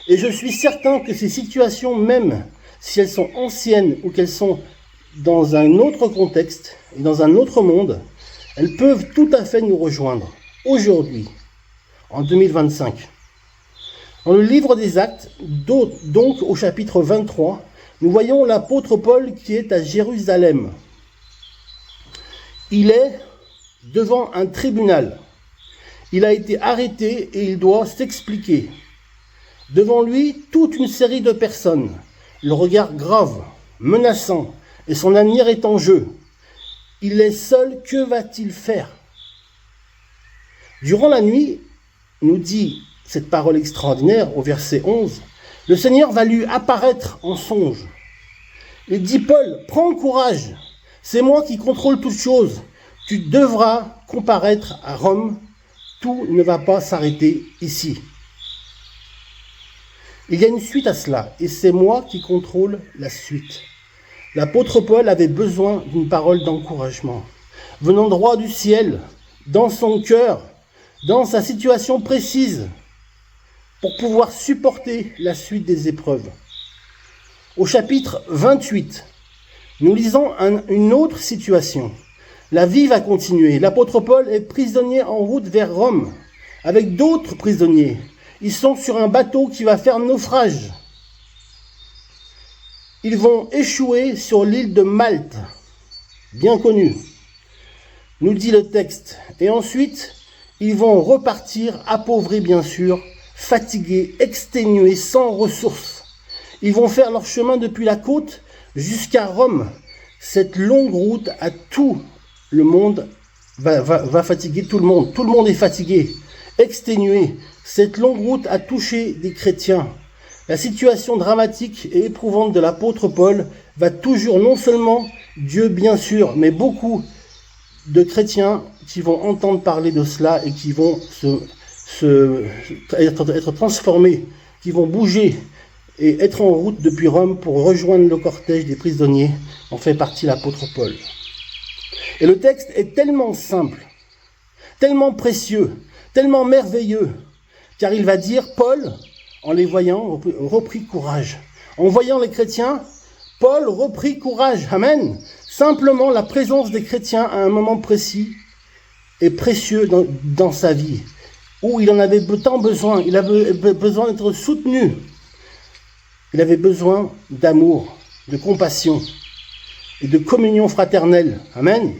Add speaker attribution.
Speaker 1: Et je suis certain que ces situations, même si elles sont anciennes ou qu'elles sont dans un autre contexte et dans un autre monde, elles peuvent tout à fait nous rejoindre aujourd'hui, en 2025. Dans le livre des Actes, donc au chapitre 23, nous voyons l'apôtre Paul qui est à Jérusalem. Il est devant un tribunal. Il a été arrêté et il doit s'expliquer. Devant lui, toute une série de personnes, le regard grave, menaçant, et son avenir est en jeu. Il est seul, que va-t-il faire? Durant la nuit, nous dit cette parole extraordinaire au verset 11, le Seigneur va lui apparaître en songe. Il dit, Paul, prends courage, c'est moi qui contrôle toutes choses. Tu devras comparaître à Rome, tout ne va pas s'arrêter ici. Il y a une suite à cela, et c'est moi qui contrôle la suite. L'apôtre Paul avait besoin d'une parole d'encouragement, venant droit du ciel, dans son cœur, dans sa situation précise, pour pouvoir supporter la suite des épreuves. Au chapitre 28, nous lisons une autre situation. La vie va continuer. L'apôtre Paul est prisonnier en route vers Rome, avec d'autres prisonniers. Ils sont sur un bateau qui va faire naufrage. Ils vont échouer sur l'île de Malte, bien connue, nous dit le texte. Et ensuite, ils vont repartir, appauvris bien sûr, fatigués, exténués, sans ressources. Ils vont faire leur chemin depuis la côte jusqu'à Rome. Cette longue route à tout le monde va fatiguer tout le monde. Tout le monde est fatigué, exténué. Cette longue route a touché des chrétiens. La situation dramatique et éprouvante de l'apôtre Paul va toujours, non seulement Dieu bien sûr, mais beaucoup de chrétiens qui vont entendre parler de cela et qui vont être transformés, qui vont bouger et être en route depuis Rome pour rejoindre le cortège des prisonniers. En fait partie l'apôtre Paul. Et le texte est tellement simple, tellement précieux, tellement merveilleux, car il va dire, Paul, en les voyant, reprit courage. En voyant les chrétiens, Paul reprit courage. Amen. Simplement, la présence des chrétiens à un moment précis est précieux dans sa vie, où il en avait tant besoin. Il avait besoin d'être soutenu. Il avait besoin d'amour, de compassion et de communion fraternelle. Amen.